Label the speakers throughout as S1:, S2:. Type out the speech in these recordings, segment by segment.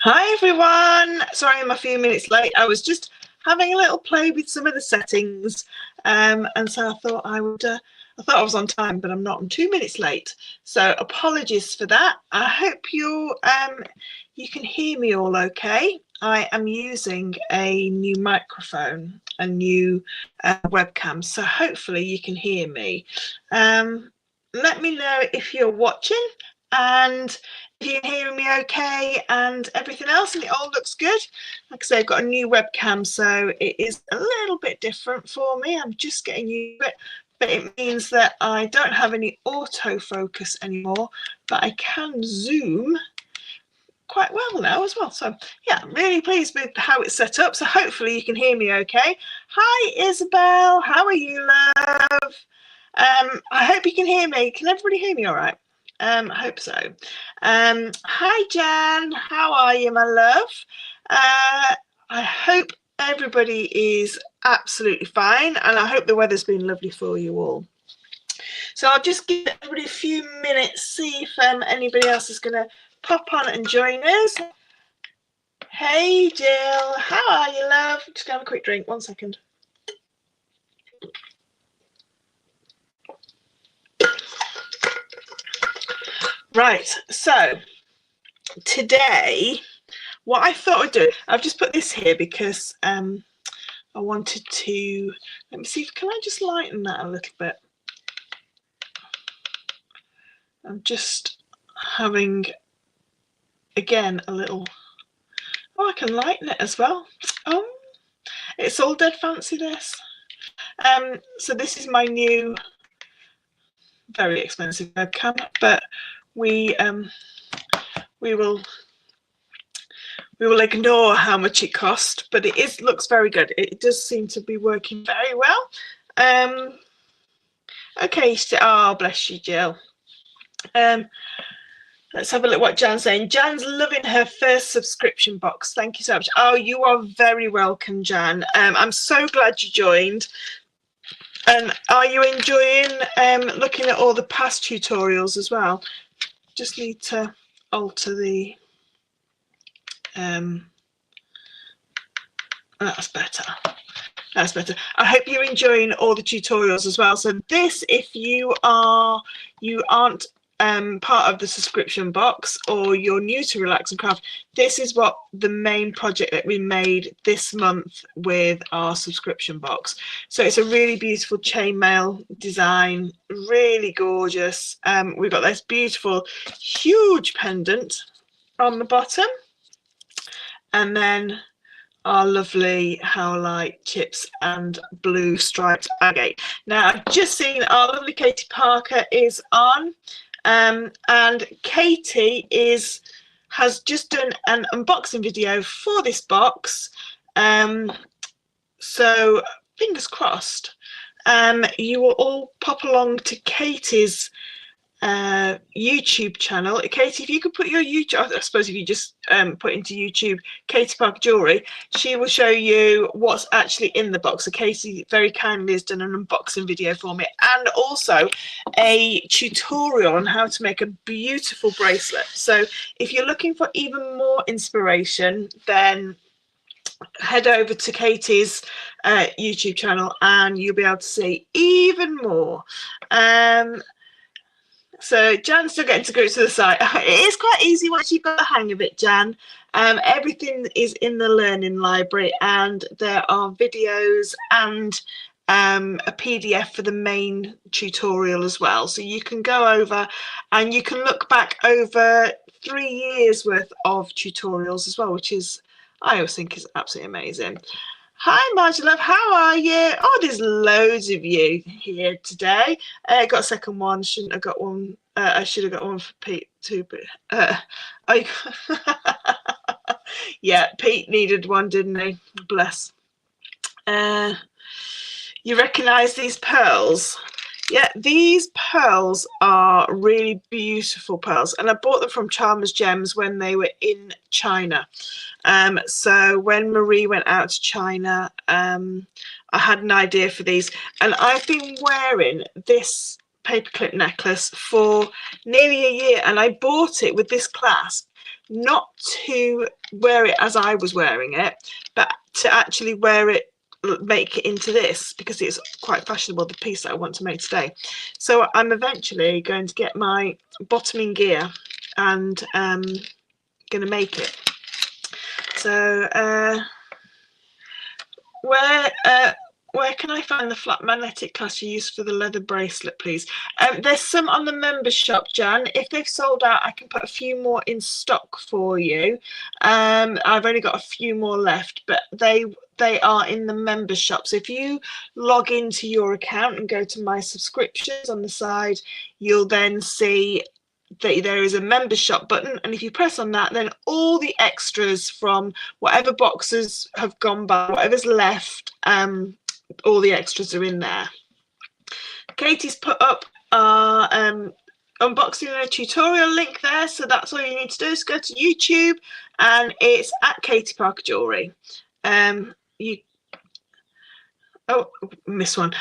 S1: Hi everyone. Sorry I'm a few minutes late. I was just having a little play with some of the settings, and so I thought I thought I was on time, but I'm not. I'm 2 minutes late. So apologies for that. I hope you can hear me all okay. I am using a new microphone, a new webcam, so hopefully you can hear me. Let me know if you're watching and if you're hearing me okay and everything else, and it all looks good. Like I say, I've got a new webcam, so it is a little bit different for me. I'm just getting used to it, but it means that I don't have any autofocus anymore, but I can zoom quite well now as well. So yeah, I'm really pleased with how it's set up. So hopefully you can hear me okay. Hi Isabel, how are you, love? I hope you can hear me. Can everybody hear me all right? I hope so. Hi Jan, how are you, my love? I hope everybody is absolutely fine, and I hope the weather's been lovely for you all. So I'll just give everybody a few minutes, see if anybody else is going to pop on and join us. Hey Jill, how are you, love? Just gonna have a quick drink, 1 second. Right, so today, what I thought I'd do, I've just put this here because I wanted to, let me see if, can I just lighten that a little bit? I'm just having, again, a little, oh, I can lighten it as well. Oh, it's all dead fancy, this. So this is my new, very expensive webcam, but we will ignore how much it cost, but it looks very good. It does seem to be working very well. Okay, so, oh bless you, Jill. Let's have a look what Jan's saying. Jan's loving her first subscription box. Thank you so much. Oh, you are very welcome, Jan. I'm so glad you joined. And are you enjoying looking at all the past tutorials as well? Just need to alter the that's better. That's better. I hope you're enjoying all the tutorials as well. So this, if you aren't part of the subscription box, or you're new to Relax and Craft, this is what the main project that we made this month with our subscription box. So it's a really beautiful chainmail design, really gorgeous. We've got this beautiful huge pendant on the bottom, and then our lovely howlite chips and blue striped agate. Now I've just seen our lovely Katie Parker is on, and Katie has just done an unboxing video for this box, so fingers crossed you will all pop along to Katie's YouTube channel. Katie, if you could put your YouTube, I suppose if you just put into YouTube Katie Parker Jewellery, she will show you what's actually in the box. So Katie very kindly has done an unboxing video for me, and also a tutorial on how to make a beautiful bracelet. So if you're looking for even more inspiration, then head over to Katie's YouTube channel and you'll be able to see even more. So Jan's still getting to grips with the site. It is quite easy once you've got the hang of it, Jan. Everything is in the learning library, and there are videos and a PDF for the main tutorial as well. So you can go over and you can look back over 3 years worth of tutorials as well, which is, I always think, is absolutely amazing. Hi Margie love, how are you? Oh, there's loads of you here today. I got a second one, shouldn't have got one. I should have got one for Pete too, but yeah, Pete needed one, didn't he? Bless. You recognize these pearls? Yeah, these pearls are really beautiful pearls, and I bought them from Chalmers Gems when they were in China. So when Marie went out to China, I had an idea for these, and I've been wearing this paperclip necklace for nearly a year, and I bought it with this clasp not to wear it as I was wearing it, but to actually wear it, make it into this, because it's quite fashionable, the piece that I want to make today. So I'm eventually going to get my bottoming gear and going to make it. So where can I find the flat magnetic clasp you used for the leather bracelet, please? There's some on the members shop, Jan. If they've sold out, I can put a few more in stock for you. I've only got a few more left, but they are in the members shop. So if you log into your account and go to my subscriptions on the side, you'll then see that there is a members shop button, and if you press on that, then all the extras from whatever boxes have gone by, whatever's left, all the extras are in there. Katie's put up our unboxing and a tutorial link there, so that's all you need to do is go to YouTube, and it's at Katie Parker Jewellery. Oh, missed one.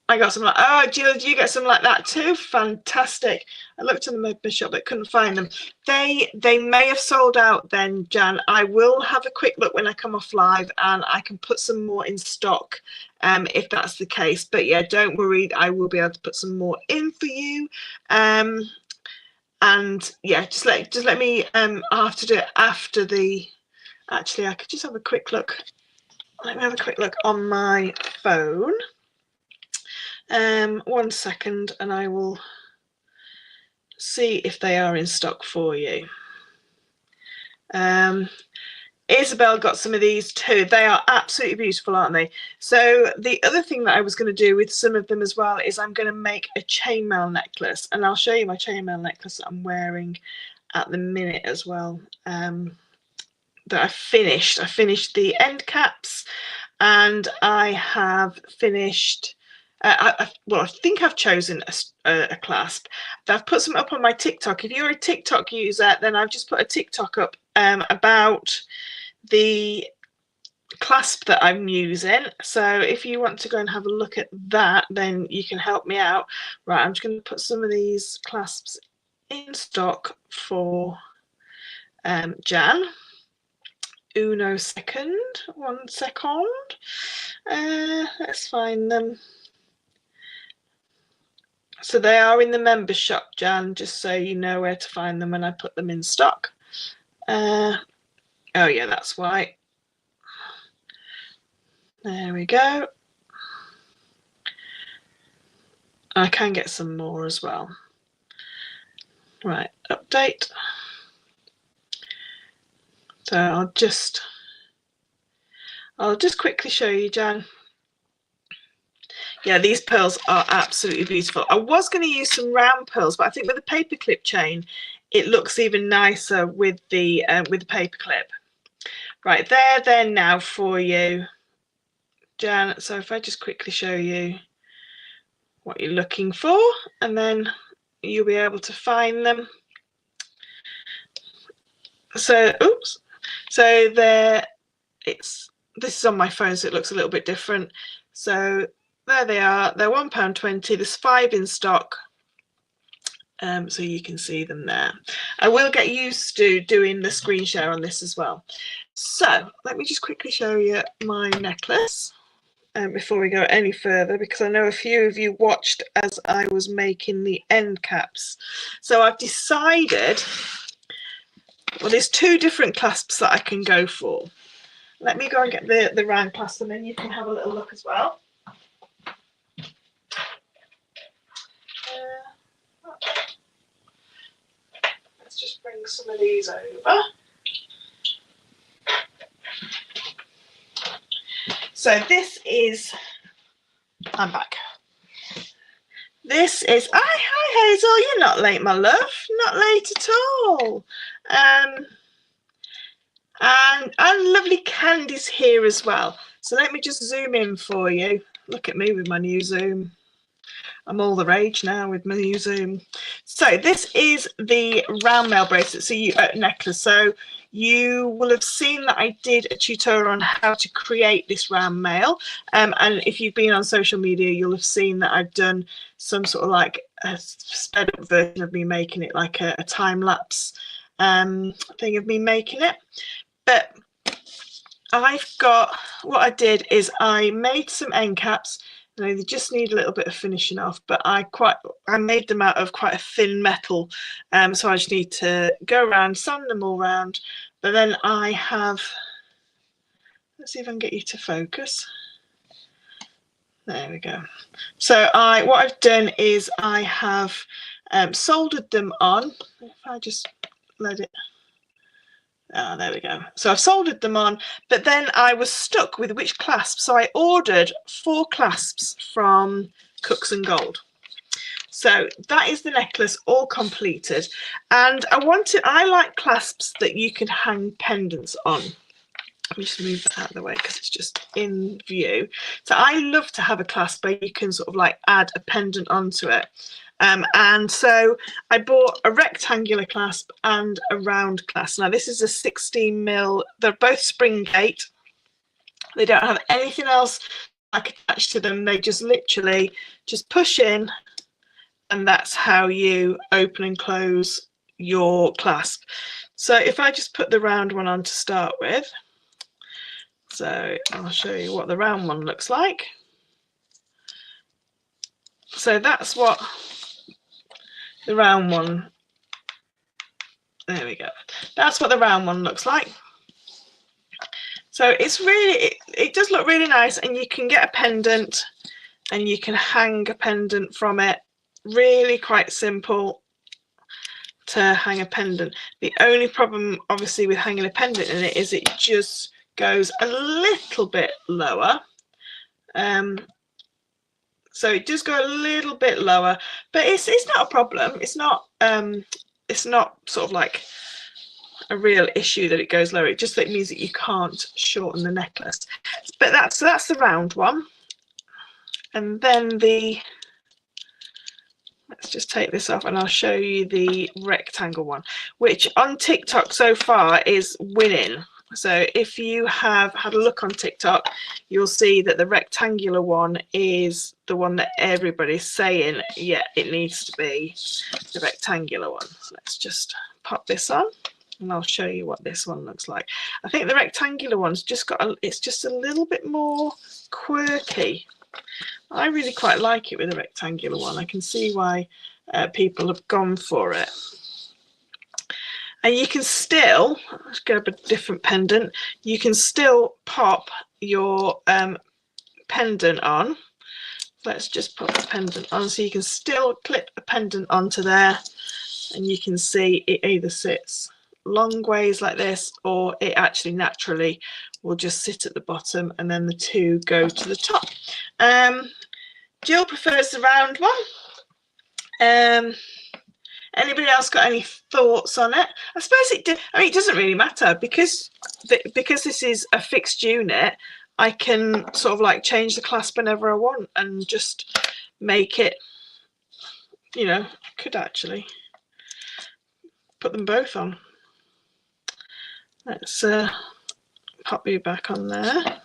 S1: I got some like, oh, Jill, did you get some like that too? Fantastic. I looked in the members shop but couldn't find them. They may have sold out then, Jan. I will have a quick look when I come off live, and I can put some more in stock if that's the case. But yeah, don't worry, I will be able to put some more in for you. And yeah, just let me I'll have to do it after the, actually I could just have a quick look. Let me have a quick look on my phone. 1 second, and I will see if they are in stock for you. Isabel got some of these too. They are absolutely beautiful, aren't they? So the other thing that I was going to do with some of them as well is I'm going to make a chainmail necklace, and I'll show you my chainmail necklace that I'm wearing at the minute as well. That I finished. I finished the end caps, and I have finished. Well, I think I've chosen a clasp. I've put some up on my TikTok. If you're a TikTok user, then I've just put a TikTok up about the clasp that I'm using. So if you want to go and have a look at that, then you can help me out. Right, I'm just going to put some of these clasps in stock for Jan. Uno second. 1 second. Let's find them. So they are in the members shop, Jan, just so you know where to find them when I put them in stock. Oh yeah, that's why. There we go. I can get some more as well. Right, update. So I'll just quickly show you, Jan. Yeah, these pearls are absolutely beautiful. I was going to use some round pearls, but I think with the paperclip chain, it looks even nicer with the paperclip. Right, they're there now for you, Jan. So if I just quickly show you what you're looking for, and then you'll be able to find them. So, oops. So there, this is on my phone, so it looks a little bit different. So there they are. They're £1.20. There's 5 in stock, so you can see them there. I will get used to doing the screen share on this as well. So let me just quickly show you my necklace before we go any further, because I know a few of you watched as I was making the end caps. So I've decided, well, there's 2 different clasps that I can go for. Let me go and get the round clasp, and then you can have a little look as well. Let's just bring some of these over. So this is, I'm back. This is, hi Hazel, you're not late, my love, not late at all. And lovely Candy's here as well. So let me just zoom in for you. Look at me with my new zoom. I'm all the rage now with my new zoom. So this is the round mail bracelet, so necklace. So you will have seen that I did a tutorial on how to create this round mail. And if you've been on social media, you'll have seen that I've done some sort of like a sped up version of me making it like a time lapse thing of me making it. But I've got, what I did is I made some end caps. They just need a little bit of finishing off, but I made them out of quite a thin metal, so I just need to go around, sand them all around. But then I have, let's see if I can get you to focus. There we go. So what I've done is I have soldered them on. If I just let it. Oh, there we go. So I've soldered them on, but then I was stuck with which clasp. So I ordered 4 clasps from Cooks and Gold. So that is the necklace all completed. And I like clasps that you can hang pendants on. Let me just move that out of the way because it's just in view. So I love to have a clasp where you can sort of like add a pendant onto it. And so I bought a rectangular clasp and a round clasp. Now this is a 16mm. They're both spring gate. They don't have anything else like attached to them. They just literally just push in, and that's how you open and close your clasp. So if I just put the round one on to start with, so I'll show you what the round one looks like. So that's what the round one, there we go, that's what the round one looks like. So it's really, it does look really nice, and you can get a pendant and you can hang a pendant from it. Really quite simple to hang a pendant. The only problem obviously with hanging a pendant in it is it just goes a little bit lower. So it does go a little bit lower, but it's not a problem. It's not sort of like a real issue that it goes lower. It just means that you can't shorten the necklace. But that's the round one. And then let's just take this off and I'll show you the rectangle one, which on TikTok so far is winning. So if you have had a look on TikTok, you'll see that the rectangular one is the one that everybody's saying, yeah, it needs to be the rectangular one. So let's just pop this on and I'll show you what this one looks like. I think the rectangular one's just got it's just a little bit more quirky. I really quite like it with the rectangular one. I can see why people have gone for it. And you can still, let's grab a different pendant, you can still pop your pendant on. Let's just put the pendant on, so you can still clip a pendant onto there, and you can see it either sits long ways like this, or it actually naturally will just sit at the bottom, and then the two go to the top. Jill prefers the round one. Anybody else got any thoughts on it? I suppose it doesn't really matter because this is a fixed unit. I can sort of like change the clasp whenever I want and just make it, you know, could actually put them both on. Let's pop you back on there.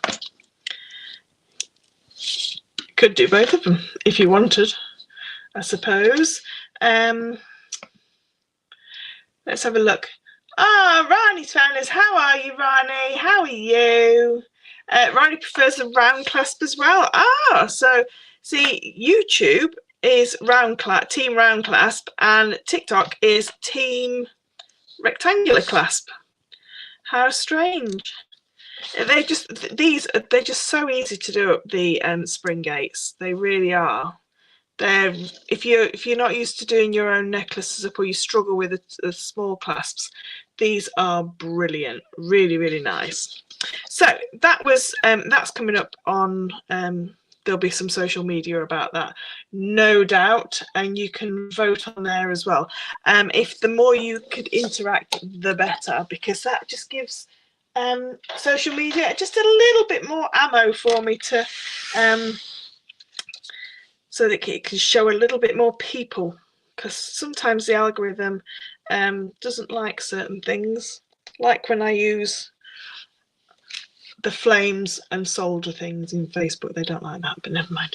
S1: Could do both of them if you wanted, I suppose. Let's have a look. Ah, Rani's found us. How are you, Rani? How are you? Rani prefers the round clasp as well. Ah, so see, YouTube is team round clasp, and TikTok is team rectangular clasp. How strange. They're just so easy to do up the spring gates. They really are. If you're not used to doing your own necklaces up, or you struggle with the small clasps, these are brilliant. Really, really nice. So that was that's coming up on there'll be some social media about that, no doubt, and you can vote on there as well. If the more you could interact, the better, because that just gives social media just a little bit more ammo for me to so that it can show a little bit more people, because sometimes the algorithm doesn't like certain things, like when I use the flames and solder things in Facebook. They don't like that, but never mind.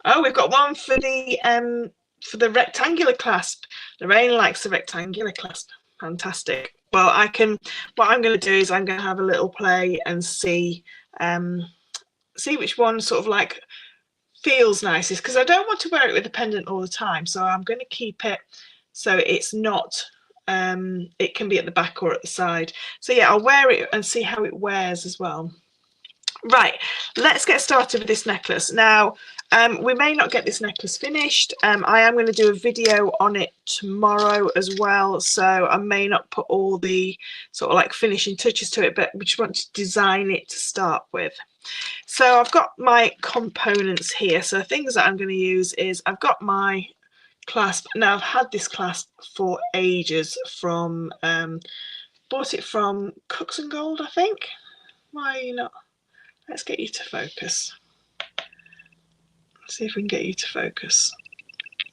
S1: Oh, we've got one for the rectangular clasp. Lorraine likes the rectangular clasp. Fantastic. Well, what I'm going to do is I'm going to have a little play and see which one sort of like feels nicest, because I don't want to wear it with a pendant all the time. So I'm going to keep it so it's not, it can be at the back or at the side. So yeah, I'll wear it and see how it wears as well. Right, let's get started with this necklace. Now, we may not get this necklace finished. I am going to do a video on it tomorrow as well, so I may not put all the sort of like finishing touches to it, but we just want to design it to start with. So I've got my components here. So things that I'm going to use is I've got my clasp. Now I've had this clasp for ages from, bought it from Cooks and Gold, I think. Why are you not? Let's get you to focus. Let's see if we can get you to focus.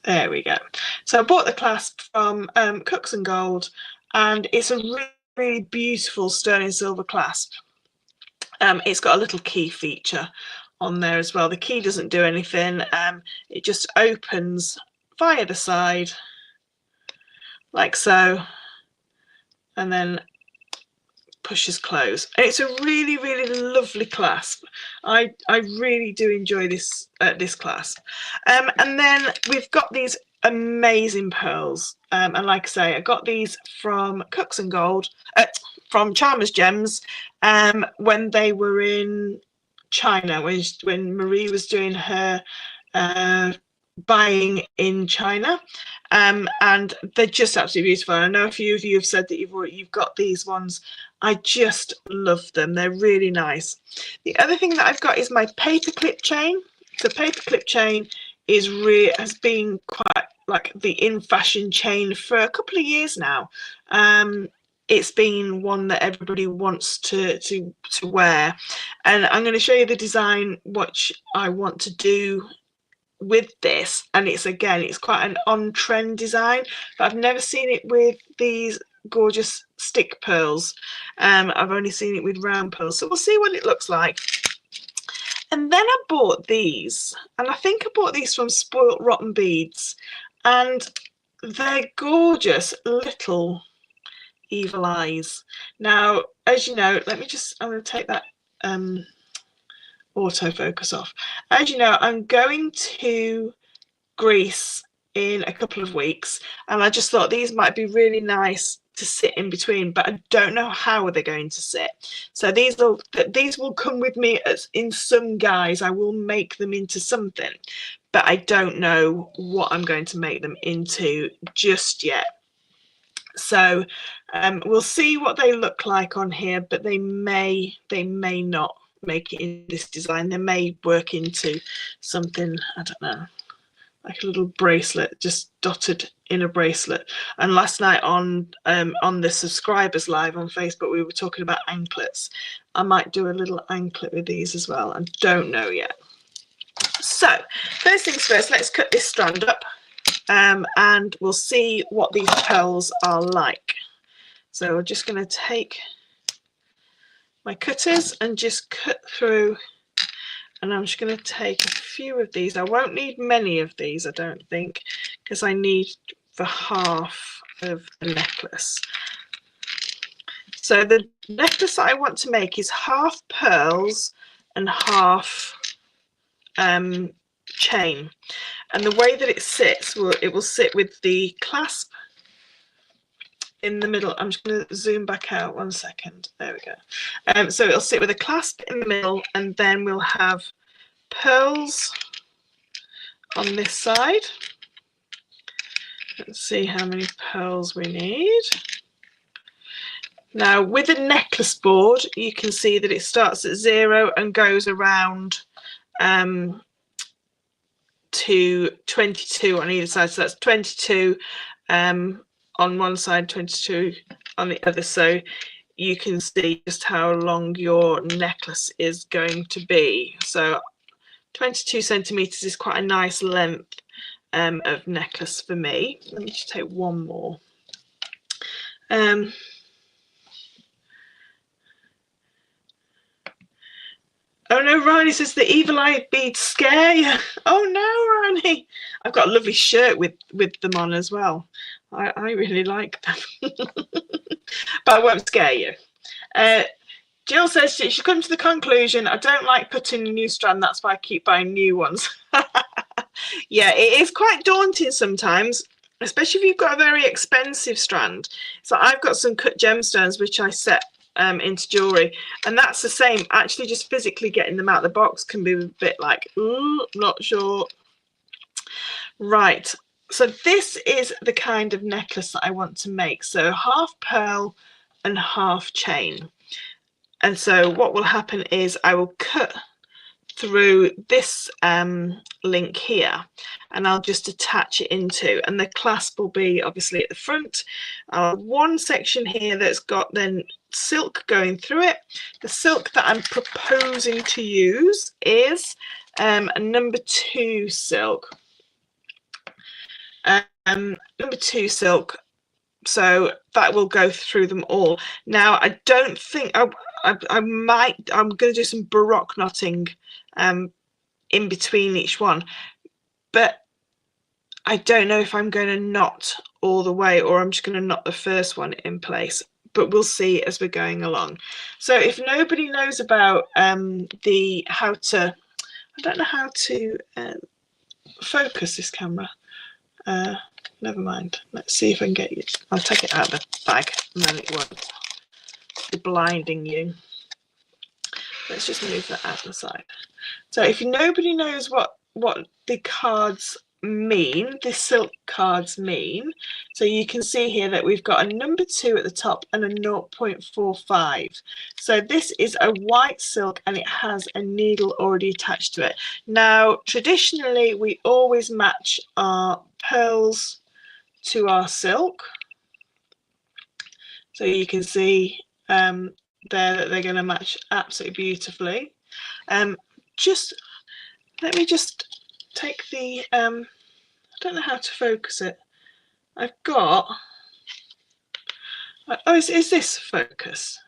S1: There we go. So I bought the clasp from Cooks and Gold, and it's a really, really beautiful sterling silver clasp. It's got a little key feature on there as well. The key doesn't do anything. It just opens via the side like so, and then pushes close. It's a really, really lovely clasp. I really do enjoy this clasp. And then we've got these amazing pearls, and like I say, I got these from Cooks and Gold, from Charmers Gems, when they were in China, when Marie was doing her buying in China, and they're just absolutely beautiful. I know a few of you have said that you've got these ones. I just love them. They're really nice. The other thing that I've got is my paperclip chain. So paperclip chain has been quite like the in fashion chain for a couple of years now. It's been one that everybody wants to wear, and I'm going to show you the design which I want to do with this. And it's quite an on-trend design, but I've never seen it with these gorgeous stick pearls. I've only seen it with round pearls, so we'll see what it looks like. And then I bought these, and I think I bought these from Spoilt Rotten Beads, and they're gorgeous little evil eyes. Now, as you know, I'm going to take that autofocus off. As you know, I'm going to Greece in a couple of weeks, and I just thought these might be really nice to sit in between, but I don't know how they're going to sit. So these will come with me in some guise. I will make them into something, but I don't know what I'm going to make them into just yet. So we'll see what they look like on here, but they may not make it in this design. They may work into something, I don't know, like a little bracelet, just dotted in a bracelet. And last night on the subscribers live on Facebook, we were talking about anklets. I might do a little anklet with these as well. I don't know yet. So first things first, let's cut this strand up, and we'll see what these pearls are like. So we're just going to take my cutters and just cut through, and I'm just going to take a few of these. I won't need many of these, I don't think, because I need for half of the necklace. So the necklace that I want to make is half pearls and half chain, and the way that it sits, it will sit with the clasp in the middle. I'm just going to zoom back out 1 second. There we go. So it'll sit with a clasp in the middle, and then we'll have pearls on this side. Let's see how many pearls we need. Now with a necklace board, you can see that it starts at 0 and goes around to 22 on either side. So that's 22 on one side, 22 on the other. So you can see just how long your necklace is going to be. So 22 centimeters is quite a nice length of necklace for me. Let me just take one more. Oh no, Ronnie says the evil eye beads scare you. Oh no, Ronnie. I've got a lovely shirt with them on as well. I really like them. But I won't scare you. Jill says she's come to the conclusion, I don't like putting a new strand, that's why I keep buying new ones. Yeah, it is quite daunting sometimes, especially if you've got a very expensive strand. So I've got some cut gemstones which I set into jewellery, and that's the same. Actually just physically getting them out of the box can be a bit like, ooh, not sure. Right, so this is the kind of necklace that I want to make. So half pearl and half chain. And so what will happen is I will cut through this link here, and I'll just attach it into, and the clasp will be obviously at the front. One section here that's got then silk going through it. The silk that I'm proposing to use is a number 2 silk. Number 2 silk, so that will go through them all. Now I don't think I'm going to do some baroque knotting in between each one, but I don't know if I'm going to knot all the way or I'm just going to knot the first one in place, but we'll see as we're going along. So if nobody knows about I don't know how to focus this camera. Never mind, let's see if I can get you. I'll take it out of the bag and then it won't be blinding you. Let's just move that out of the side. So if nobody knows what the cards mean, the silk cards mean, so you can see here that we've got a number 2 at the top and a 0.45. So this is a white silk and it has a needle already attached to it. Now traditionally we always match our pearls to our silk, so you can see there that they're going to match absolutely beautifully. Just let me just take the I don't know how to focus it. I've got is this focus?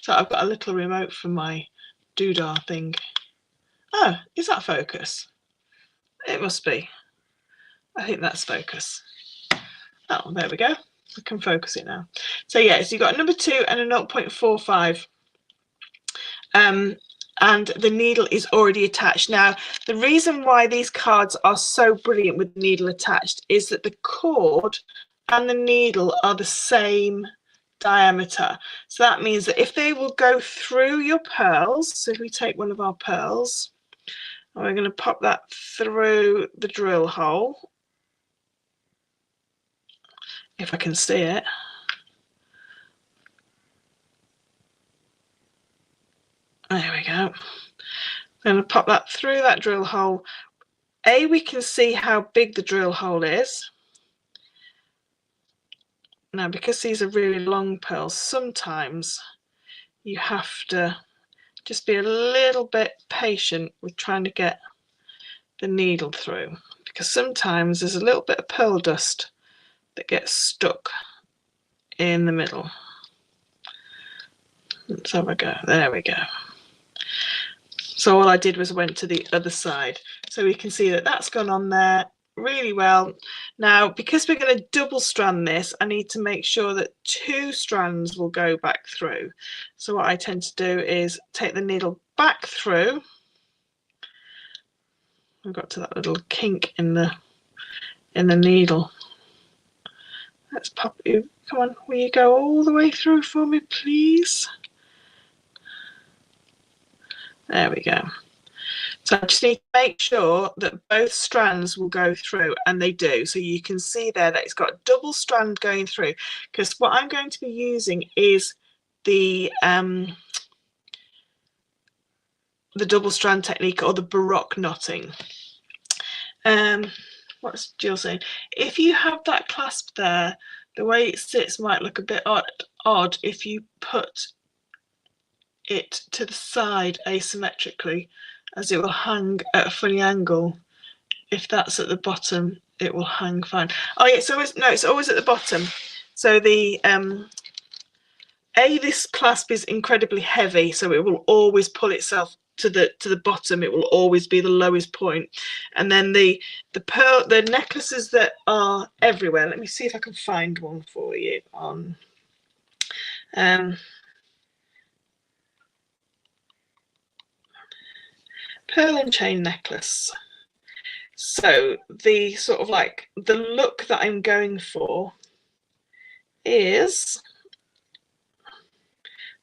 S1: So I've got a little remote from my doodah thing. Oh, is that focus? It must be. I think that's focus. Oh, there we go. I can focus it now. So yeah, so you've got a number 2 and a 0.45. And the needle is already attached. Now, the reason why these cards are so brilliant with the needle attached is that the cord and the needle are the same diameter. So that means that if they will go through your pearls, so if we take one of our pearls, and we're going to pop that through the drill hole, if I can see it. There we go. I'm going to pop that through that drill hole. We can see how big the drill hole is. Now, because these are really long pearls, sometimes you have to just be a little bit patient with trying to get the needle through, because sometimes there's a little bit of pearl dust that gets stuck in the middle. Let's have a go. There we go. So all I did was went to the other side. So we can see that that's gone on there really well. Now, because we're going to double strand this, I need to make sure that 2 strands will go back through. So what I tend to do is take the needle back through. I've got to that little kink in the needle. Let's pop you. Come on, will you go all the way through for me, please? There we go. So I just need to make sure that both strands will go through, and they do. So you can see there that it's got a double strand going through, because what I'm going to be using is the double strand technique, or the baroque knotting. What's Jill saying? If you have that clasp there, the way it sits might look a bit odd if you put it to the side asymmetrically, as it will hang at a funny angle. If that's at the bottom, it will hang fine. Oh yeah, it's always at the bottom. So the this clasp is incredibly heavy, so it will always pull itself to the bottom. It will always be the lowest point. And then the necklaces that are everywhere, let me see if I can find one for you on pearl and chain necklace. So the sort of like the look that I'm going for is,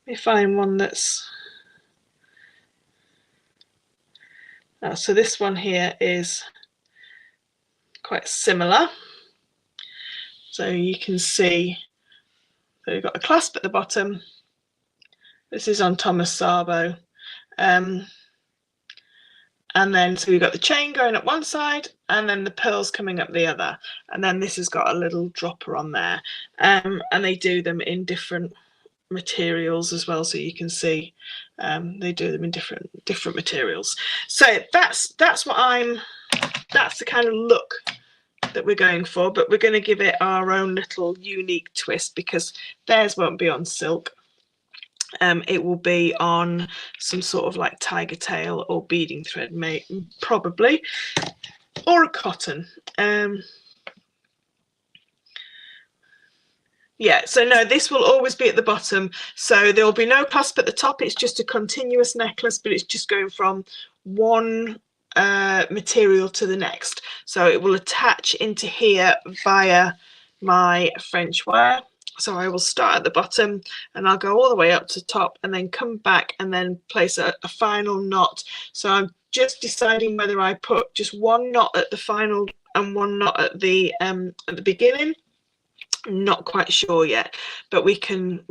S1: let me find one that's, so this one here is quite similar. So you can see, so you've got a clasp at the bottom. This is on Thomas Sabo. And then, so we've got the chain going up one side and then the pearls coming up the other. And then this has got a little dropper on there. And they do them in different materials as well. So you can see they do them in different materials. So that's the kind of look that we're going for, but we're going to give it our own little unique twist because theirs won't be on silk. It will be on some sort of like tiger tail or beading thread, probably, or a cotton. Yeah, so no, this will always be at the bottom. So there will be no clasp at the top. It's just a continuous necklace, but it's just going from one material to the next. So it will attach into here via my French wire. So I will start at the bottom and I'll go all the way up to the top and then come back and then place a final knot. So I'm just deciding whether I put just one knot at the final and one knot at the beginning. Not quite sure yet, but we can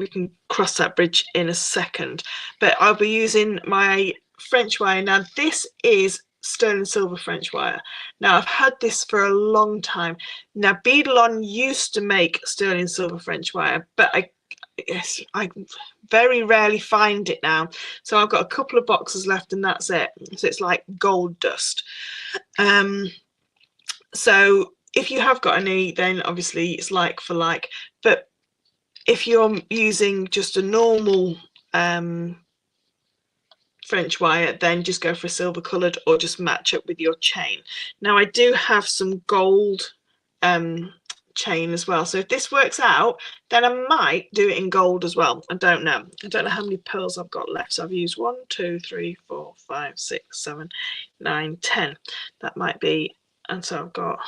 S1: cross that bridge in a second. But I'll be using my French wire. Now this is sterling silver French wire. Now I've had this for a long time. Now Beadalon used to make sterling silver French wire, but I very rarely find it now. So I've got a couple of boxes left and that's it. So it's like gold dust. So if you have got any, then obviously it's like for like. But if you're using just a normal French wire, then just go for a silver coloured or just match up with your chain. Now I do have some gold chain as well, so if this works out then I might do it in gold as well. I don't know how many pearls I've got left. So I've used 1 2 3 4 5 6 7 9 10. That might be, and so I've got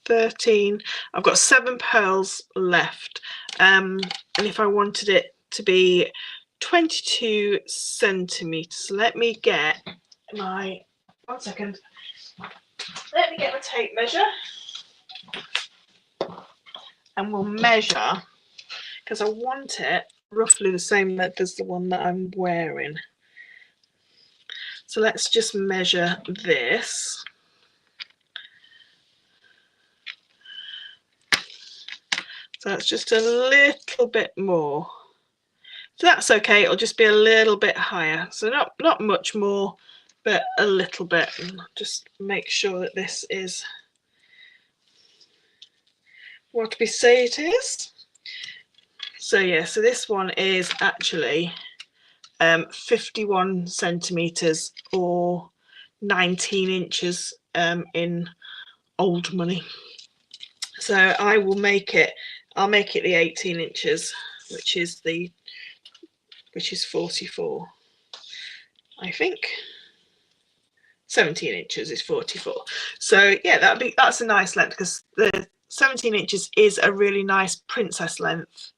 S1: 13. I've got 7 pearls left, and if I wanted it to be 22 centimeters, let me get my, 1 second, let me get my tape measure and we'll measure, because I want it roughly the same length as the one that I'm wearing. So let's just measure this. So that's just a little bit more. So that's okay, it'll just be a little bit higher. So not much more, but a little bit. And just make sure that this is what we say it is. So yeah, so this one is actually 51 centimeters or 19 inches in old money. So I will make it, I'll make it the 18 inches, which is 44, I think. 17 inches is 44. So yeah, that's a nice length, because the 17 inches is a really nice princess length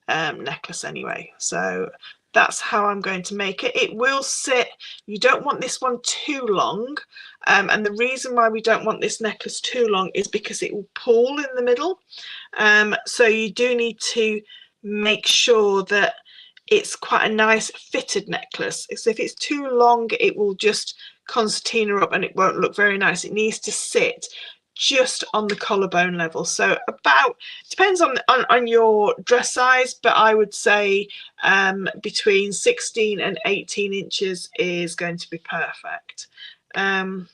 S1: necklace anyway. So that's how I'm going to make it. It will sit, you don't want this one too long, and the reason why we don't want this necklace too long is because it will pull in the middle. So you do need to make sure that it's quite a nice fitted necklace. So if it's too long, it will just concertina up and it won't look very nice. It needs to sit just on the collarbone level. So about, depends on your dress size, but I would say between 16 and 18 inches is going to be perfect. You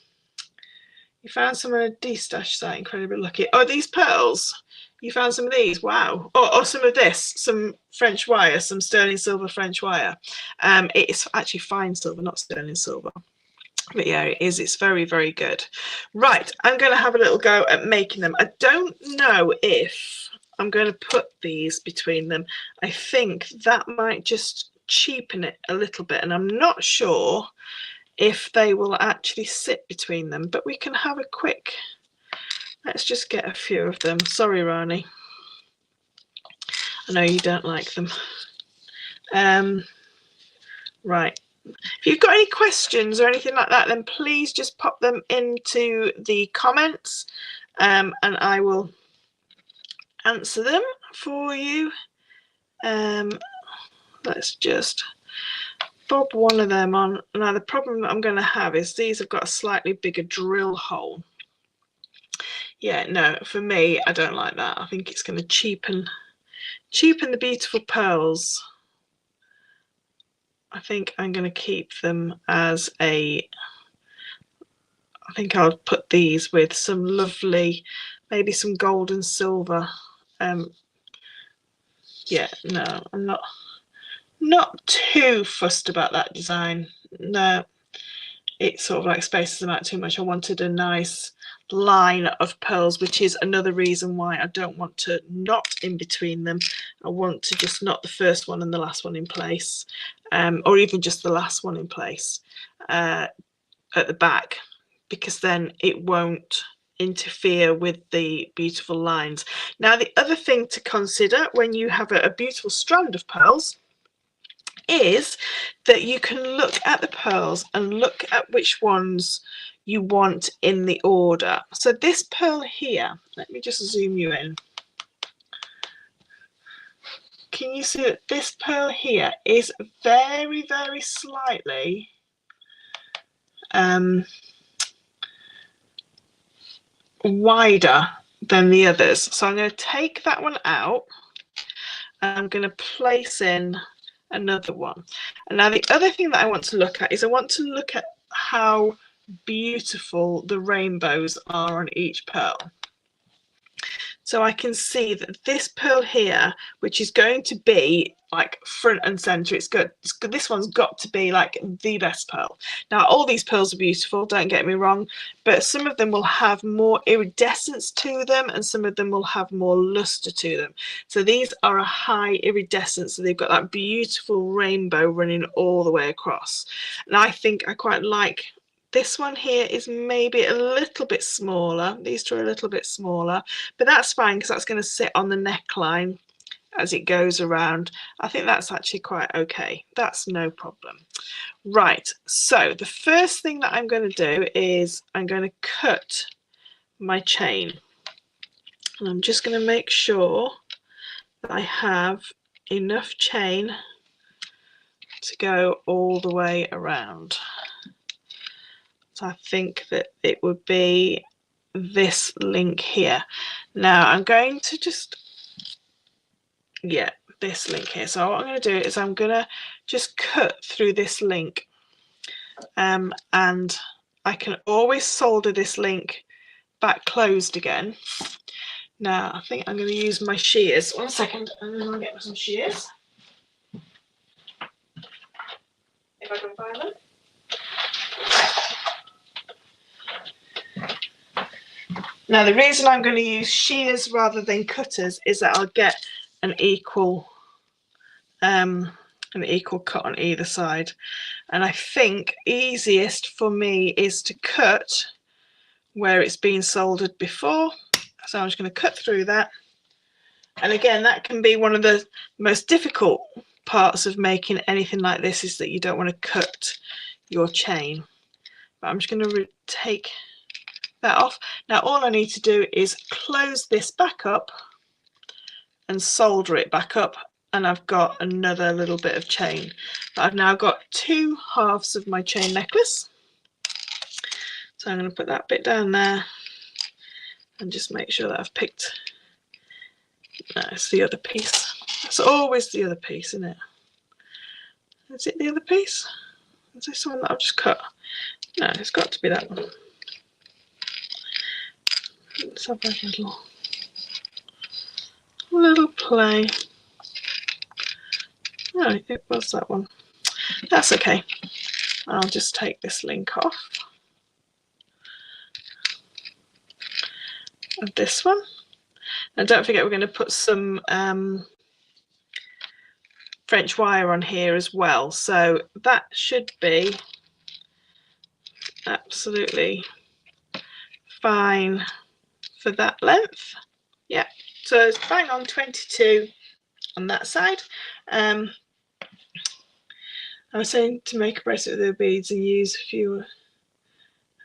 S1: found some on a D-stash site, incredibly lucky. Oh, these pearls. You found some of these? Wow. Or some of this, some French wire, some sterling silver French wire. It's actually fine silver, not sterling silver. But yeah, it is. It's very, very good. Right, I'm going to have a little go at making them. I don't know if I'm going to put these between them. I think that might just cheapen it a little bit, and I'm not sure if they will actually sit between them, but we can have a quick, let's just get a few of them. Sorry, Rani, I know you don't like them. Right, if you've got any questions or anything like that, then please just pop them into the comments, and I will answer them for you. Let's just bob one of them on. Now the problem that I'm going to have is these have got a slightly bigger drill hole. Yeah, no, for me, I don't like that. I think it's going to cheapen the beautiful pearls. I think I'm going to keep them as a, I think I'll put these with some lovely, maybe some gold and silver. Yeah, no, I'm not too fussed about that design. No, it sort of like spaces them out too much. I wanted a nice line of pearls, which is another reason why I don't want to knot in between them. I want to just knot the first one and the last one in place, or even just the last one in place at the back, because then it won't interfere with the beautiful lines. Now the other thing to consider when you have a beautiful strand of pearls is that you can look at the pearls and look at which ones you want in the order. So this pearl here, let me just zoom you in. Can you see that this pearl here is very, very slightly wider than the others? So I'm going to take that one out and I'm going to place in another one. And now the other thing that I want to look at is I want to look at how beautiful the rainbows are on each pearl. So I can see that this pearl here, which is going to be like front and center, this one's got to be like the best pearl. Now all these pearls are beautiful, don't get me wrong, but some of them will have more iridescence to them and some of them will have more luster to them. So these are a high iridescence, so they've got that beautiful rainbow running all the way across. And I think I quite like this one here. Is maybe a little bit smaller. These two are a little bit smaller, but that's fine because that's going to sit on the neckline as it goes around. I think that's actually quite okay. That's no problem. Right, so the first thing that I'm going to do is I'm going to cut my chain. And I'm just going to make sure that I have enough chain to go all the way around. So I think that it would be this link here. Now I'm going to just, yeah, this link here. So what I'm going to do is I'm going to just cut through this link, and I can always solder this link back closed again. Now I think I'm going to use my shears. 1 second, and then I'll get some shears if I can find them. Now the reason I'm going to use shears rather than cutters is that I'll get an equal cut on either side, and I think easiest for me is to cut where it's been soldered before. So I'm just going to cut through that, and again that can be one of the most difficult parts of making anything like this, is that you don't want to cut your chain. But I'm just going to take that off. Now all I need to do is close this back up and solder it back up, and I've got another little bit of chain. But I've now got 2 halves of my chain necklace. So I'm going to put that bit down there and just make sure that I've picked, no, it's the other piece. It's always the other piece, isn't it? Is it the other piece? Is this one that I've just cut? No, it's got to be that one. Let's have a little. little play. Oh, it was that one. That's okay. I'll just take this link off of this one. And don't forget, we're going to put some French wire on here as well. So that should be absolutely fine for that length. Yeah, so it's bang on 22 on that side. I was saying to make a bracelet with the beads and use a few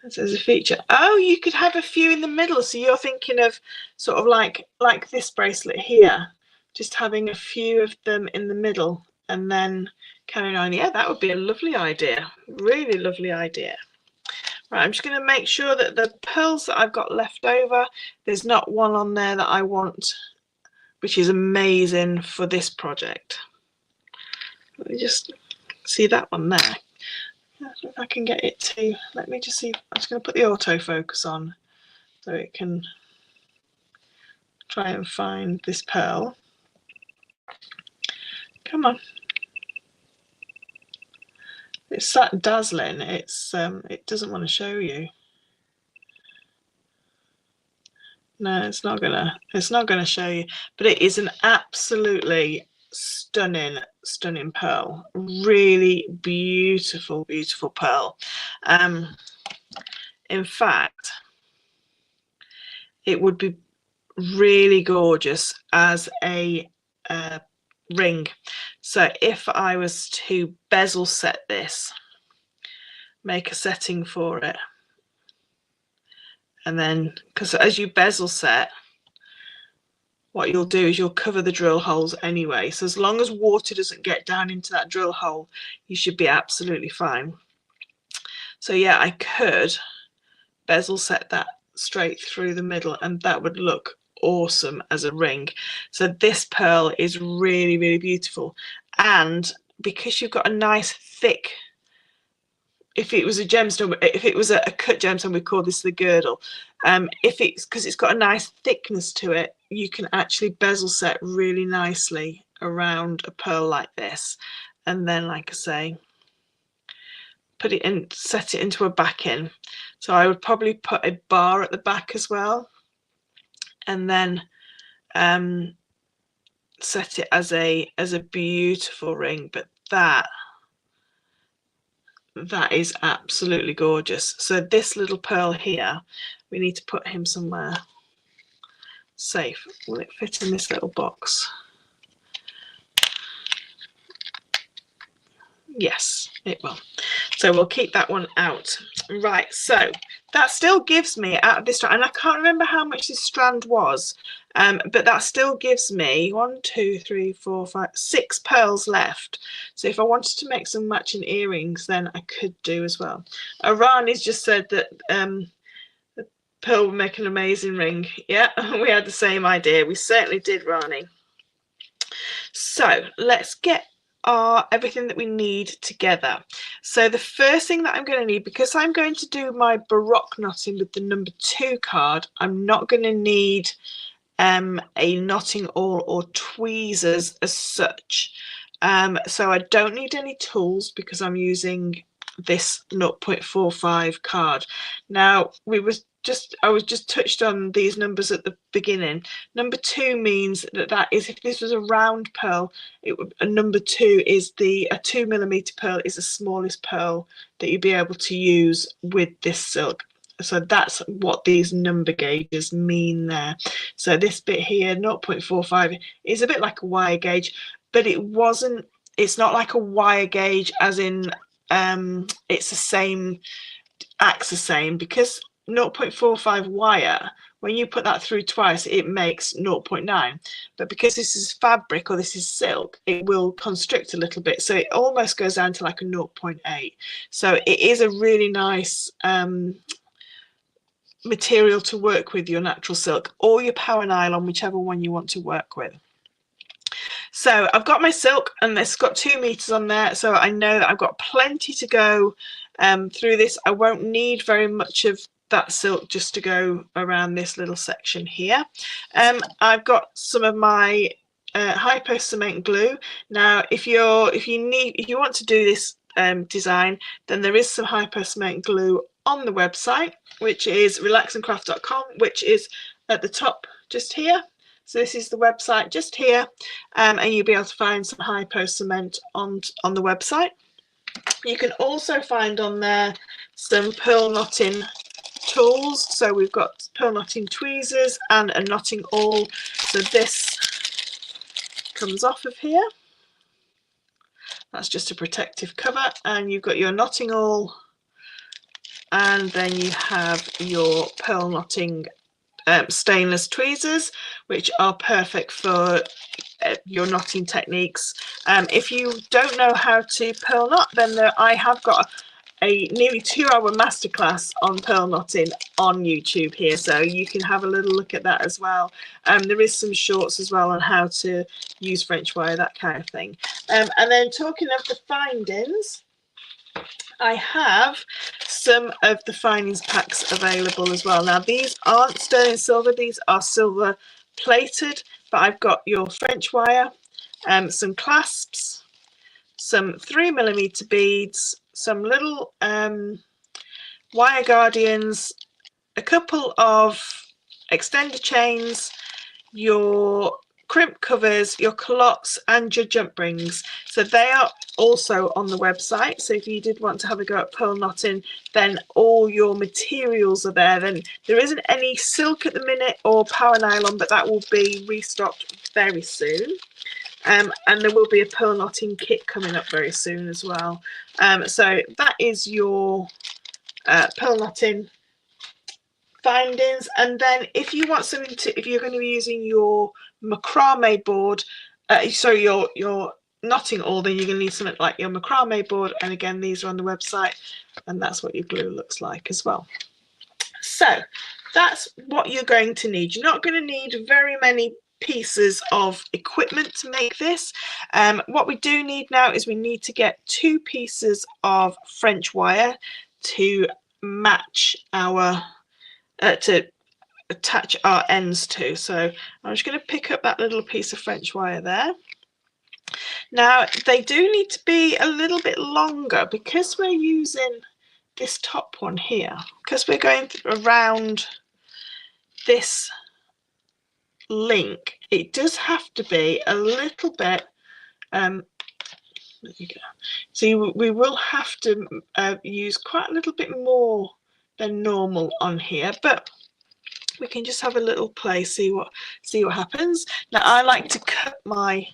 S1: as a feature. Oh, you could have a few in the middle. So you're thinking of sort of like this bracelet here, just having a few of them in the middle and then carrying on. Yeah, that would be a lovely idea. Really lovely idea. Right, I'm just going to make sure that the pearls that I've got left over, there's not one on there that I want, which is amazing for this project. Let me just see that one there. If I can get it to, let me just see. I'm just going to put the autofocus on so it can try and find this pearl. Come on. It's that dazzling. It's it doesn't want to show you. No, it's not gonna show you, but it is an absolutely stunning pearl. Really beautiful pearl. In fact, it would be really gorgeous as a ring. So if I was to bezel set this, make a setting for it, and then, because as you bezel set, what you'll do is you'll cover the drill holes anyway. So as long as water doesn't get down into that drill hole, you should be absolutely fine. So yeah, I could bezel set that straight through the middle and that would look awesome as a ring. So this pearl is really, really beautiful. And because you've got a nice thick, if it was a gemstone, if it was a cut gemstone, we call this the girdle. If it's, because it's got a nice thickness to it, you can actually bezel set really nicely around a pearl like this. And then, like I say, put it in, set it into a backing. So I would probably put a bar at the back as well, and then set it as a beautiful ring. But that is absolutely gorgeous. So this little pearl here, we need to put him somewhere safe. Will it fit in this little box? Yes, it will. So we'll keep that one out. Right, so that still gives me, out of this strand, and I can't remember how much this strand was, but that still gives me 1, 2, 3, 4, 5, 6 pearls left. So if I wanted to make some matching earrings, then I could do as well. Rani's just said that the pearl would make an amazing ring. Yeah, we had the same idea. We certainly did, Rani. So let's get everything that we need together. So the first thing that I'm going to need, because I'm going to do my Baroque knotting with the number 2 card, I'm not going to need a knotting awl or tweezers as such. So I don't need any tools because I'm using this 0.45 card. Now I was just touched on these numbers at the beginning. Number 2 means that is, if this was a round pearl, it would, a number 2 is a 2mm pearl is the smallest pearl that you'd be able to use with this silk. So that's what these number gauges mean there. So this bit here, 0.45, is a bit like a wire gauge, but it's not like a wire gauge as in it's the same, acts the same, because 0.45 wire, when you put that through twice, it makes 0.9. But because this is fabric or this is silk, it will constrict a little bit. So it almost goes down to like a 0.8. So it is a really nice material to work with, your natural silk or your power nylon, whichever one you want to work with. So I've got my silk and it's got 2 meters on there. So I know that I've got plenty to go through this. I won't need very much of that silk just to go around this little section here. I've got some of my hypo cement glue. Now if you want to do this design, then there is some hypo cement glue on the website, which is relaxandcraft.com, which is at the top just here. So this is the website just here, and you'll be able to find some hypo cement on the website. You can also find on there some pearl knotting tools. So we've got pearl knotting tweezers and a knotting awl. So this comes off of here. That's just a protective cover, and you've got your knotting awl, and then you have your pearl knotting stainless tweezers, which are perfect for your knotting techniques. If you don't know how to pearl knot, then I have got a nearly 2-hour masterclass on pearl knotting on YouTube here, so you can have a little look at that as well. There is some shorts as well on how to use French wire, that kind of thing. And then talking of the findings, I have some of the findings packs available as well. Now these aren't sterling silver, these are silver plated, but I've got your French wire, some clasps, some 3mm beads, some little wire guardians, a couple of extender chains, your crimp covers, your culottes, and your jump rings. So they are also on the website. So if you did want to have a go at pearl knotting, then all your materials are there. Then there isn't any silk at the minute or power nylon, but that will be restocked very soon. And there will be a pearl knotting kit coming up very soon as well. So that is your pearl knotting findings. And then if you want something if you're going to be using your macrame board, sorry, your knotting awl, then you're going to need something like your macrame board. And again, these are on the website, and that's what your glue looks like as well. So that's what you're going to need. You're not going to need very many pieces of equipment to make this. What we do need now is we need to get 2 pieces of French wire to match our to attach our ends to. So I'm just going to pick up that little piece of French wire there. Now they do need to be a little bit longer because we're using this top one here, because we're going around this link. It does have to be a little bit there you go. So we will have to use quite a little bit more than normal on here, but we can just have a little play, see what happens. Now I like to cut my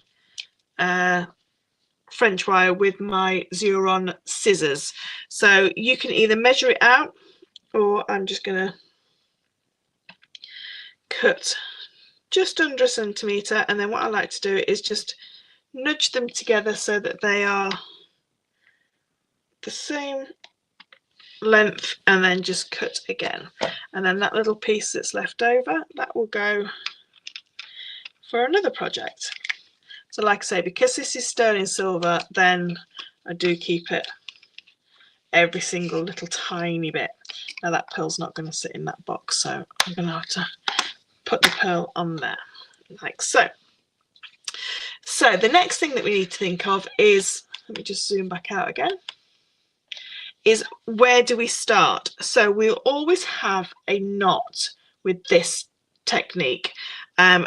S1: French wire with my Zeron scissors, so you can either measure it out, or I'm just going to cut just under a centimetre, and then what I like to do is just nudge them together so that they are the same length, and then just cut again. And then that little piece that's left over, that will go for another project. So like I say, because this is sterling silver, then I do keep it every single little tiny bit. Now that pearl's not going to sit in that box, so I'm going to have to put the pearl on there like so. So the next thing that we need to think of is, let me just zoom back out again, is where do we start? So we'll always have a knot with this technique.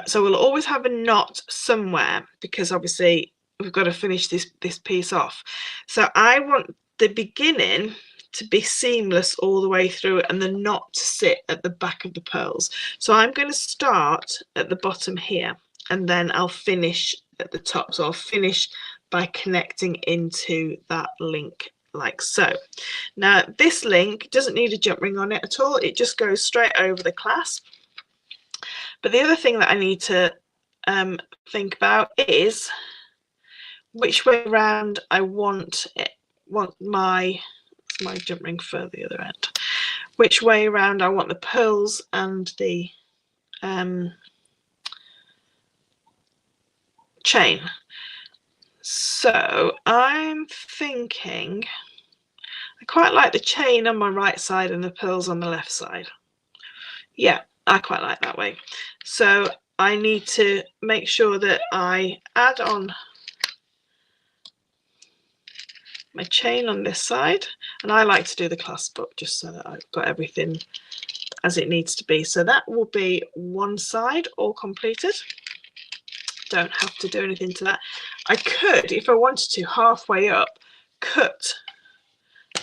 S1: So we'll always have a knot somewhere, because obviously we've got to finish this piece off. So I want the beginning to be seamless all the way through, and the knot to sit at the back of the pearls. So I'm going to start at the bottom here, and then I'll finish at the top. So I'll finish by connecting into that link like so. Now this link doesn't need a jump ring on it at all, it just goes straight over the clasp. But the other thing that I need to think about is which way around I want my jump ring for the other end, which way around I want the pearls and the chain. So I'm thinking I quite like the chain on my right side and the pearls on the left side. Yeah, I quite like that way. So I need to make sure that I add on my chain on this side, and I like to do the clasp up just so that I've got everything as it needs to be. So that will be one side all completed. Don't have to do anything to that. I could, if I wanted to, halfway up, cut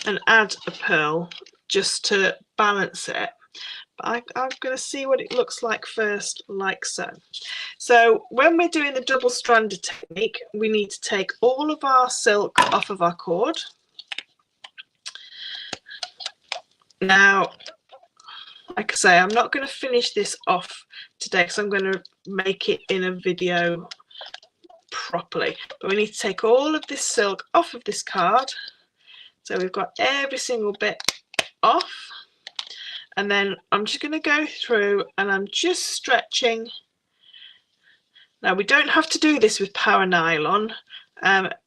S1: and add a pearl just to balance it. But I'm going to see what it looks like first, like so. So when we're doing the double stranded technique, we need to take all of our silk off of our cord. Now, like I say, I'm not going to finish this off today because I'm going to make it in a video properly. But we need to take all of this silk off of this card. So we've got every single bit off. And then I'm just going to go through and I'm just stretching. Now we don't have to do this with power nylon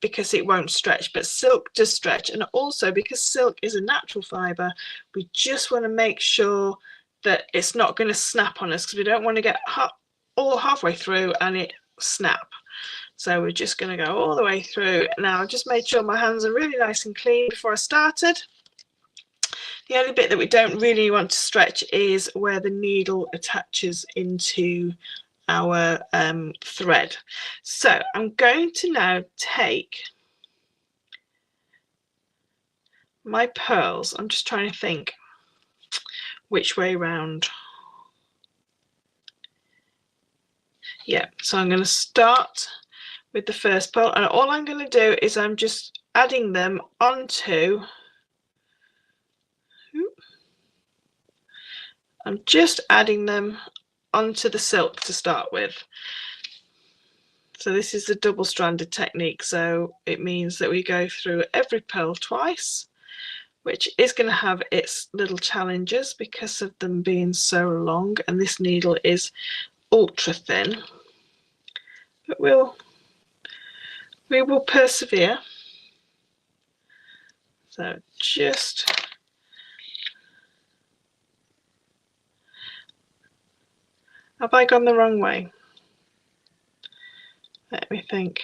S1: because it won't stretch, but silk does stretch. And also because silk is a natural fibre, we just want to make sure that it's not going to snap on us because we don't want to get all halfway through and it snap. So we're just going to go all the way through. Now I just made sure my hands are really nice and clean before I started. The only bit that we don't really want to stretch is where the needle attaches into our thread. So I'm going to now take my pearls. I'm just trying to think which way round. Yeah, so I'm going to start with the first pearl, and all I'm going to do is I'm just adding them onto, I'm just adding them onto the silk to start with. So this is the double stranded technique, so it means that we go through every pearl twice, which is going to have its little challenges because of them being so long, and this needle is ultra thin, but we will persevere. So just have I gone the wrong way? Let me think.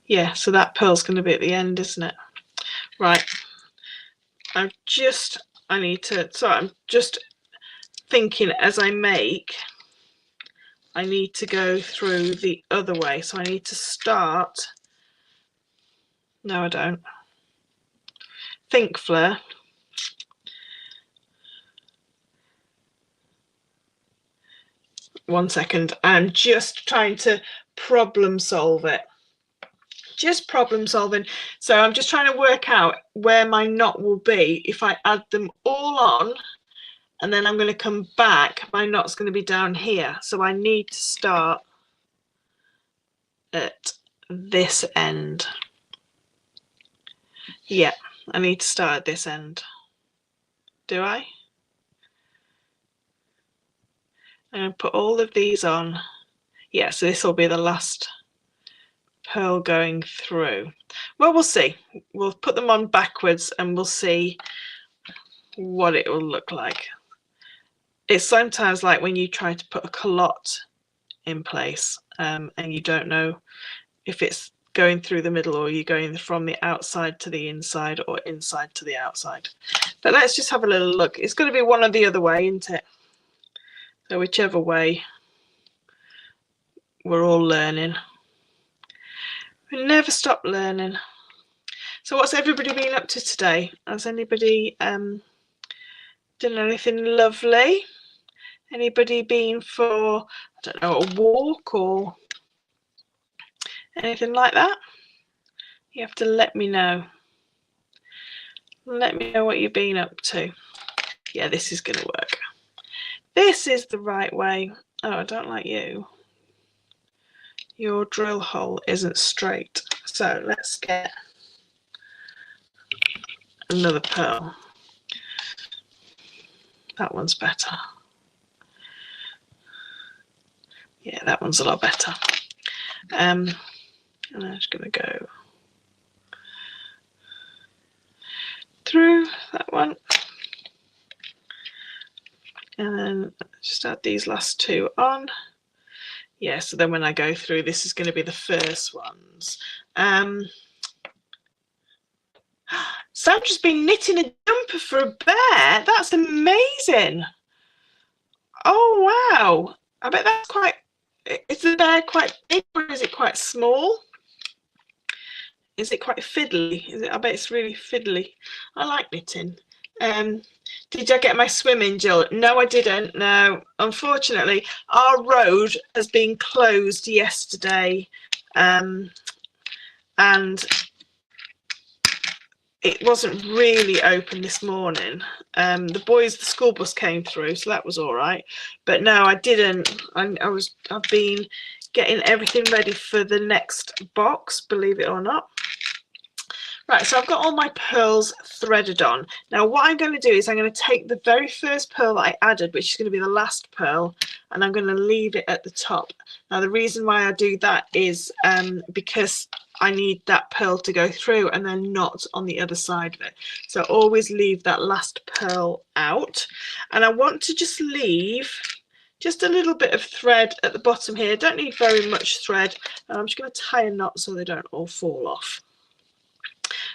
S1: Yeah, so that pearl's going to be at the end, isn't it? Right. I'm just thinking as I make, I need to go through the other way. So I need to start. No, I don't. Think, Fleur. One second. I'm just trying to problem solve it. Just problem solving. So I'm just trying to work out where my knot will be if I add them all on, and then I'm going to come back. My knot's going to be down here. So I need to start at this end. Yeah, I need to start at this end. Do I? I'm going to put all of these on. Yeah, so this will be the last pearl going through. Well, we'll see. We'll put them on backwards and we'll see what it will look like. It's sometimes like when you try to put a culotte in place and you don't know if it's going through the middle or you're going from the outside to the inside or inside to the outside. But let's just have a little look. It's going to be one or the other way, isn't it? So whichever way, we're all learning. We never stop learning. So what's everybody been up to today? Has anybody done anything lovely? Anybody been for, I don't know, a walk or anything like that? You have to let me know. Let me know what you've been up to. Yeah, this is going to work. This is the right way. Oh, I don't like you. Your drill hole isn't straight. So let's get another pearl. That one's better. Yeah, that one's a lot better. And I'm just going to go. through that one, and then just add these last two on. Yeah, so then when I go through, this is going to be the first ones. Sandra's been knitting a jumper for a bear. That's amazing. Oh wow, I bet that's quite, is the bear quite big or is it quite small? Is it quite fiddly? Is it? I bet it's really fiddly. I like knitting. Did I get my swim in, Jill? No, I didn't. No, unfortunately, our road has been closed yesterday, and it wasn't really open this morning. The school bus came through, so that was all right. But no, I didn't. I've been getting everything ready for the next box, believe it or not. Right, so I've got all my pearls threaded on. Now what I'm going to do is I'm going to take the very first pearl that I added, which is going to be the last pearl, and I'm going to leave it at the top. Now the reason why I do that is because I need that pearl to go through and then not on the other side of it. So always leave that last pearl out. And I want to just leave just a little bit of thread at the bottom here. Don't need very much thread. And I'm just going to tie a knot so they don't all fall off.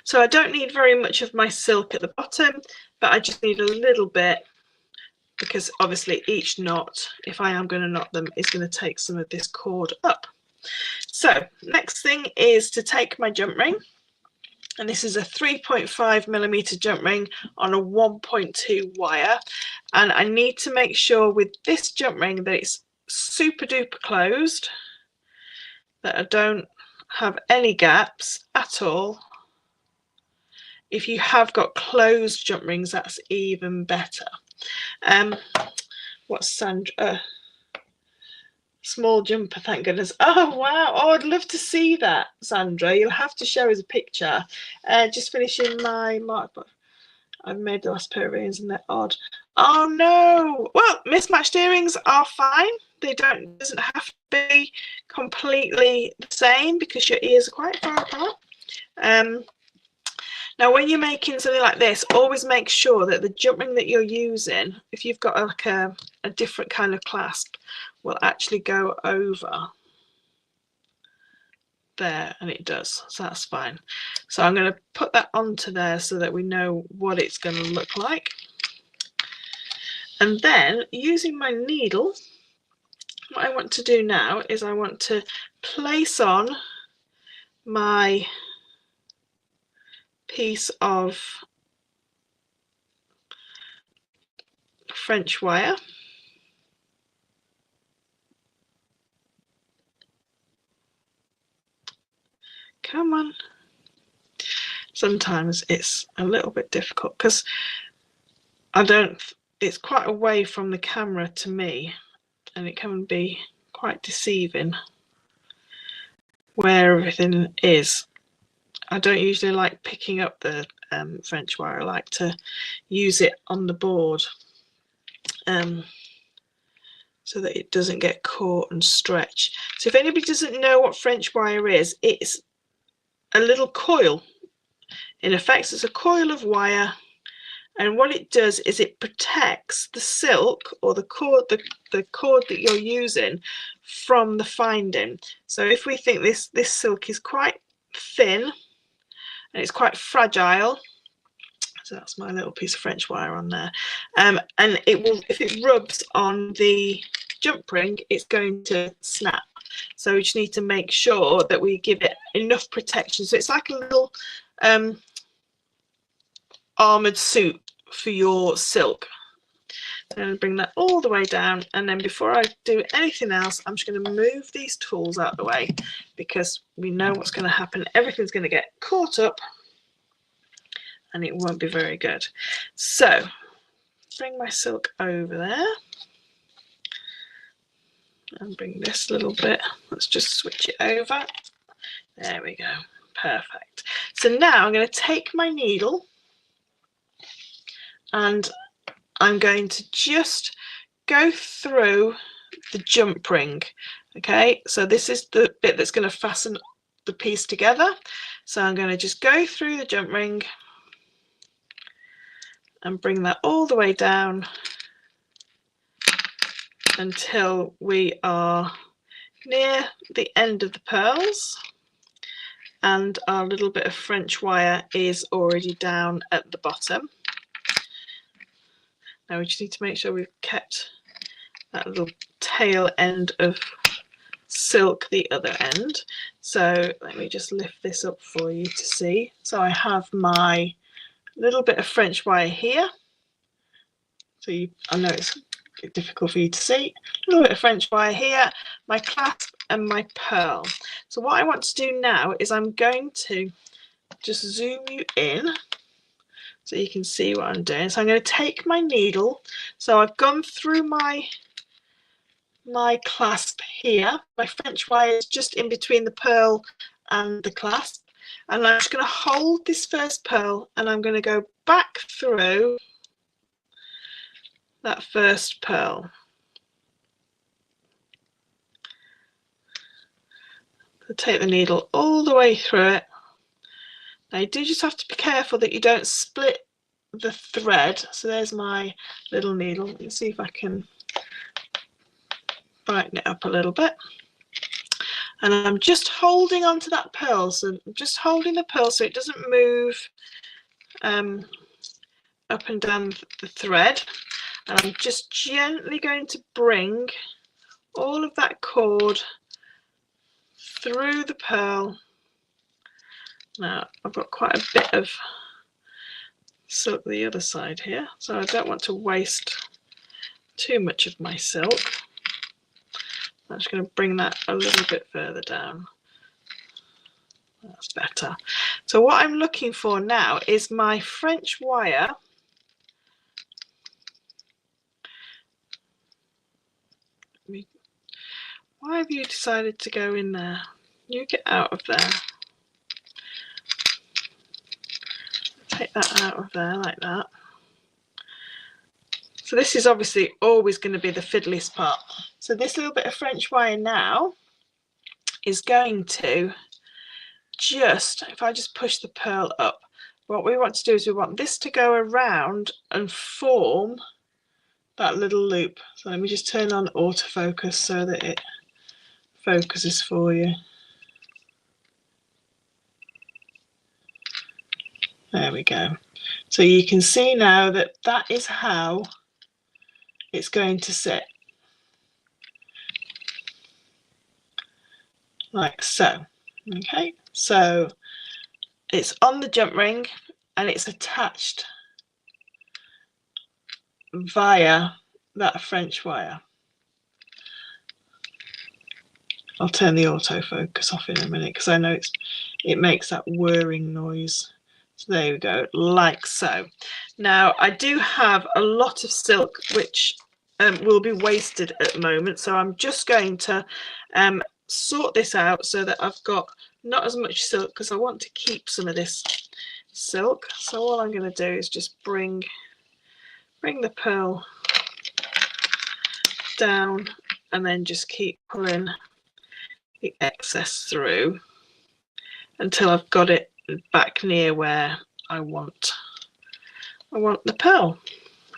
S1: So I don't need very much of my silk at the bottom, but I just need a little bit, because obviously each knot, if I am going to knot them, is going to take some of this cord up. So next thing is to take my jump ring, and this is a 3.5mm jump ring on a 1.2 wire, and I need to make sure with this jump ring that it's super duper closed, that I don't have any gaps at all. If you have got closed jump rings, that's even better. What's Sandra? Small jumper, thank goodness. Oh wow, oh, I'd love to see that, Sandra. You'll have to show us a picture. Just finishing my mark book. I've made the last pair of earrings and they're odd. Oh no. Well, mismatched earrings are fine. They doesn't have to be completely the same because your ears are quite far apart. Now when you're making something like this, always make sure that the jump ring that you're using, if you've got like a different kind of clasp, will actually go over there, and it does, so that's fine. So I'm going to put that onto there so that we know what it's going to look like. And then using my needle, what I want to do now is I want to place on my piece of French wire. Come on. Sometimes it's a little bit difficult because it's quite away from the camera to me, and it can be quite deceiving where everything is. I don't usually like picking up the French wire. I like to use it on the board so that it doesn't get caught and stretch. So if anybody doesn't know what French wire is, it's a little coil. In effect, it's a coil of wire, and what it does is it protects the silk or the cord that you're using from the finding. So if we think this silk is quite thin and it's quite fragile, so that's my little piece of French wire on there, and it will, if it rubs on the jump ring, it's going to snap. So we just need to make sure that we give it enough protection. So it's like a little armored suit for your silk. So I'm going to bring that all the way down, and then before I do anything else, I'm just going to move these tools out of the way, because we know what's going to happen. Everything's going to get caught up and it won't be very good. So bring my silk over there and bring this little bit, let's just switch it over. There we go, perfect. So now I'm going to take my needle and I'm going to just go through the jump ring. Okay, so this is the bit that's going to fasten the piece together. So I'm going to just go through the jump ring and bring that all the way down until we are near the end of the pearls, and our little bit of French wire is already down at the bottom. Now we just need to make sure we've kept that little tail end of silk the other end. So let me just lift this up for you to see. So I have my little bit of French wire here. So I know it's difficult for you to see. A little bit of French wire here, my clasp and my pearl. So what I want to do now is I'm going to just zoom you in so you can see what I'm doing. So I'm going to take my needle. So I've gone through my clasp here. My French wire is just in between the pearl and the clasp. And I'm just going to hold this first pearl and I'm going to go back through that first pearl. So take the needle all the way through it. Now you do just have to be careful that you don't split the thread. So there's my little needle. Let's see if I can brighten it up a little bit. And I'm just holding onto that pearl. So I'm just holding the pearl so it doesn't move up and down the thread. And I'm just gently going to bring all of that cord through the pearl. Now I've got quite a bit of silk the other side here, so I don't want to waste too much of my silk. I'm just going to bring that a little bit further down. That's better. So what I'm looking for now is my French wire. Why have you decided to go in there? You get out of there. Take that out of there like that. So this is obviously always going to be the fiddliest part. So this little bit of French wire now is going to just, if I just push the pearl up, what we want to do is we want this to go around and form that little loop. So let me just turn on autofocus so that it focuses for you. There we go. So you can see now that that is how it's going to sit. Like so. Okay, so it's on the jump ring and it's attached via that French wire. I'll turn the autofocus off in a minute because I know it makes that whirring noise. So there we go, like so. Now I do have a lot of silk which will be wasted at the moment, so I'm just going to sort this out so that I've got not as much silk because I want to keep some of this silk. So all I'm going to do is just bring the pearl down and then just keep pulling the excess through until I've got it back near where I want the pearl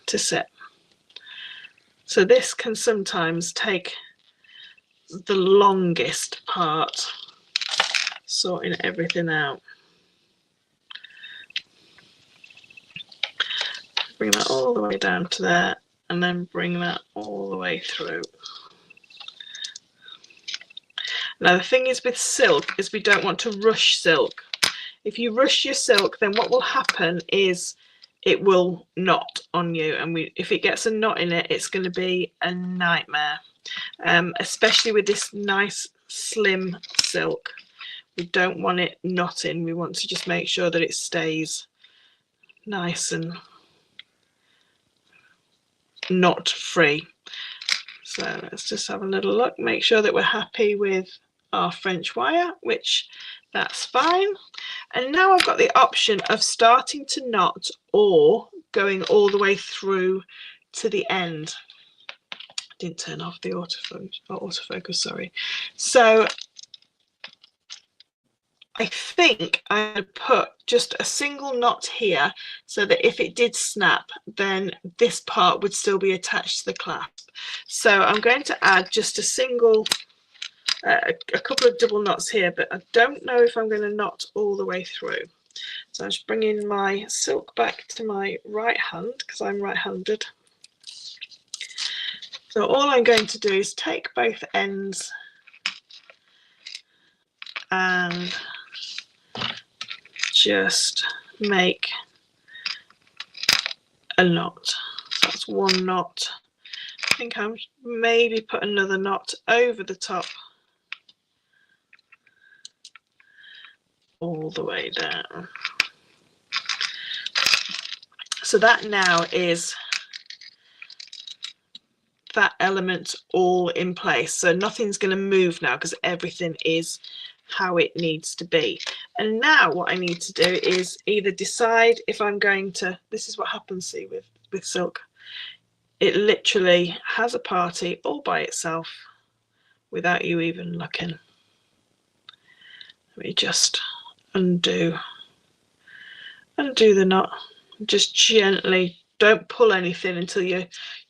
S1: to sit. So this can sometimes take the longest part, sorting everything out. Bring that all the way down to there and then bring that all the way through. Now the thing is with silk is we don't want to rush silk. If you rush your silk, then what will happen is it will knot on you, and if it gets a knot in it, it's going to be a nightmare. Especially with this nice slim silk, we don't want it knotting. We want to just make sure that it stays nice and knot free. So let's just have a little look, make sure that we're happy with our French wire, which that's fine. And now I've got the option of starting to knot or going all the way through to the end. I didn't turn off the autofocus, sorry. So I think I'm going to put just a single knot here so that if it did snap, then this part would still be attached to the clasp. So I'm going to add just a single, a couple of double knots here, but I don't know if I'm going to knot all the way through. So I'm just bringing my silk back to my right hand because I'm right-handed. So all I'm going to do is take both ends and just make a knot. So that's one knot. I think I'll maybe put another knot over the top all the way down. So that now is that element all in place. So nothing's going to move now because everything is how it needs to be. And now what I need to do is either decide if I'm going to, this is what happens, see, with silk. It literally has a party all by itself without you even looking. Let me just undo the knot. Just gently, don't pull anything until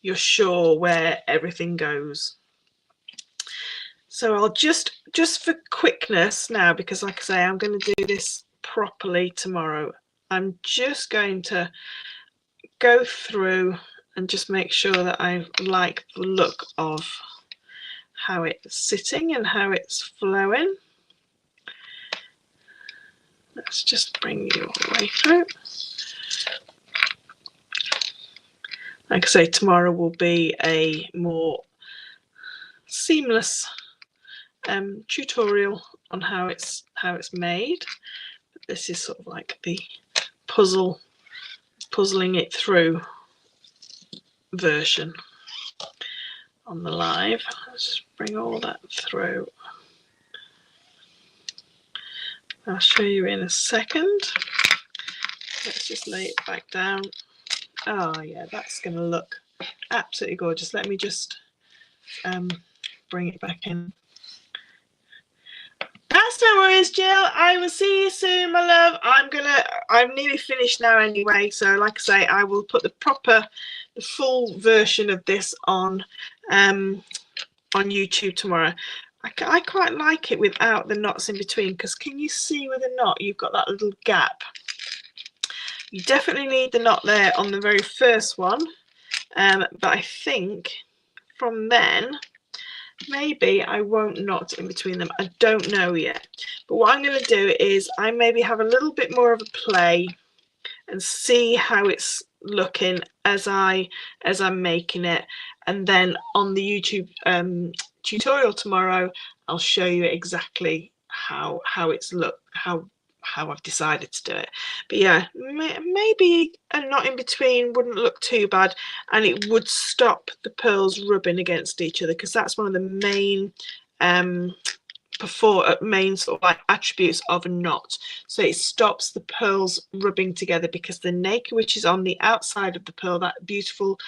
S1: you're sure where everything goes. So I'll just for quickness now, because like I say, I'm going to do this properly tomorrow, I'm just going to go through and just make sure that I like the look of how it's sitting and how it's flowing. Let's just bring you all the way through. Like I say, tomorrow will be a more seamless tutorial on how it's made. But this is sort of like the puzzling it through version on the live. Let's just bring all that through. I'll show you in a second. Let's just lay it back down. Oh yeah, that's going to look absolutely gorgeous. Let me just bring it back in. That's no worries, Jill. I will see you soon, my love. I'm nearly finished now anyway. So like I say, I will put the full version of this on YouTube tomorrow. I quite like it without the knots in between, because can you see with a knot you've got that little gap? You definitely need the knot there on the very first one, but I think from then maybe I won't knot in between them. I don't know yet, but what I'm going to do is I maybe have a little bit more of a play and see how it's looking as I'm making it, and then on the YouTube tutorial tomorrow I'll show you exactly how it's how I've decided to do it. But yeah, maybe a knot in between wouldn't look too bad, and it would stop the pearls rubbing against each other, because that's one of the main main sort of like attributes of a knot. So it stops the pearls rubbing together, because the nacre, which is on the outside of the pearl, that beautiful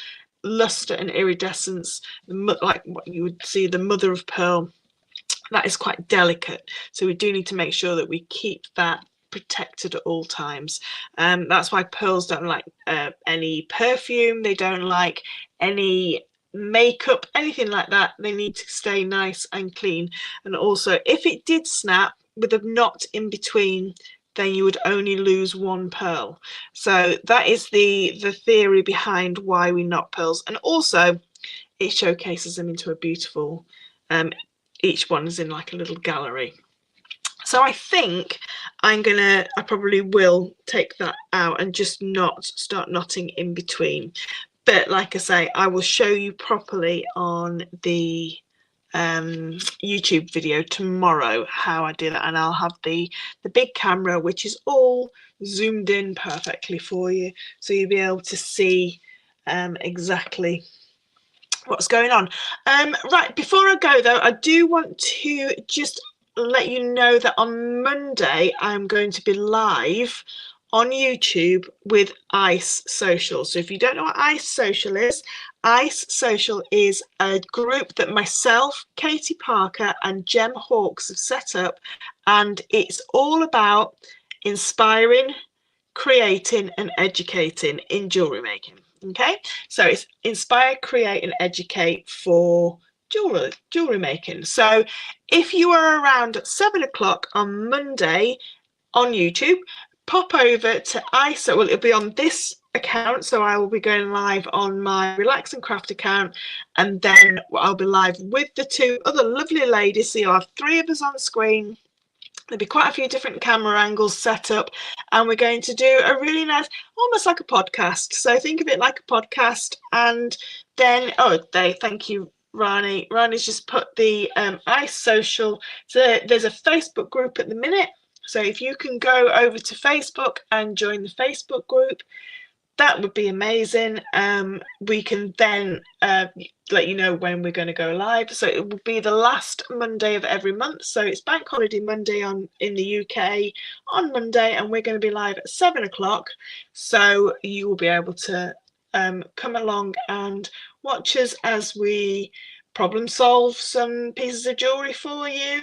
S1: luster and iridescence, like what you would see the mother of pearl, that is quite delicate. So we do need to make sure that we keep that protected at all times. That's why pearls don't like any perfume, they don't like any makeup, anything like that. They need to stay nice and clean. And also, if it did snap with a knot in between, then you would only lose one pearl. So that is the theory behind why we knot pearls. And also it showcases them into a beautiful, each one is in like a little gallery. So I think I probably will take that out and just start knotting in between. But like I say, I will show you properly on the YouTube video tomorrow how I do that, and I'll have the big camera, which is all zoomed in perfectly for you, so you'll be able to see exactly what's going on. Right, before I go though, I do want to just let you know that on Monday I'm going to be live on YouTube with Ice Social. So if you don't know what Ice Social is a group that myself, Katie Parker and Jem Hawkes have set up and it's all about inspiring, creating and educating in jewellery making. Okay, so it's inspire, create and educate for jewellery making. So if you are around at 7 o'clock on Monday on YouTube, pop over to ISO. Well, it'll be on this account, so I will be going live on my Relax and Craft account, and then I'll be live with the two other lovely ladies. So you'll have 3 of us on screen. There'll be quite a few different camera angles set up, and we're going to do a really nice, almost like a podcast. So think of it like a podcast, and then thank you, Rani. Rani's just put the ICE social. So there's a Facebook group at the minute. So if you can go over to Facebook and join the Facebook group, that would be amazing. We can then let you know when we're going to go live. So it will be the last Monday of every month. So it's Bank Holiday Monday in the UK on Monday, and we're going to be live at 7 o'clock. So you will be able to come along and watch us as we problem solve some pieces of jewellery for you,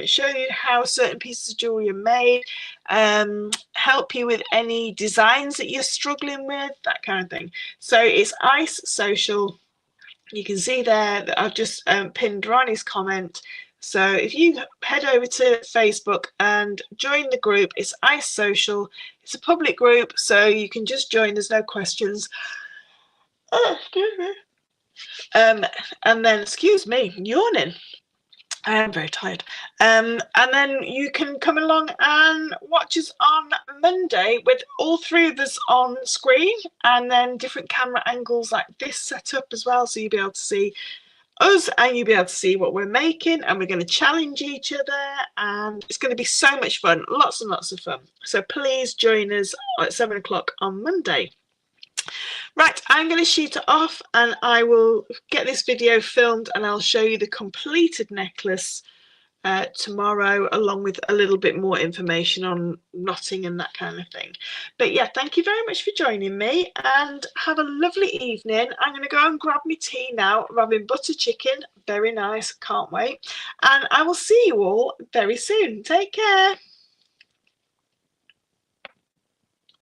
S1: show you how certain pieces of jewellery are made, help you with any designs that you're struggling with, that kind of thing. So it's ICE Social. You can see there that I've just pinned Ronnie's comment. So if you head over to Facebook and join the group, it's ICE Social. It's a public group, so you can just join. There's no questions. Oh, excuse me. And then, excuse me, yawning. I am very tired. And then you can come along and watch us on Monday with all 3 of us on screen, and then different camera angles like this set up as well. So you'll be able to see us and you'll be able to see what we're making, and we're going to challenge each other, and it's going to be so much fun. Lots and lots of fun. So please join us at 7 o'clock on Monday. Right, I'm going to shoot it off, and I will get this video filmed, and I'll show you the completed necklace tomorrow, along with a little bit more information on knotting and that kind of thing. But yeah, thank you very much for joining me, and have a lovely evening. I'm going to go and grab my tea now. I'm having butter chicken, very nice, can't wait. And I will see you all very soon. Take care.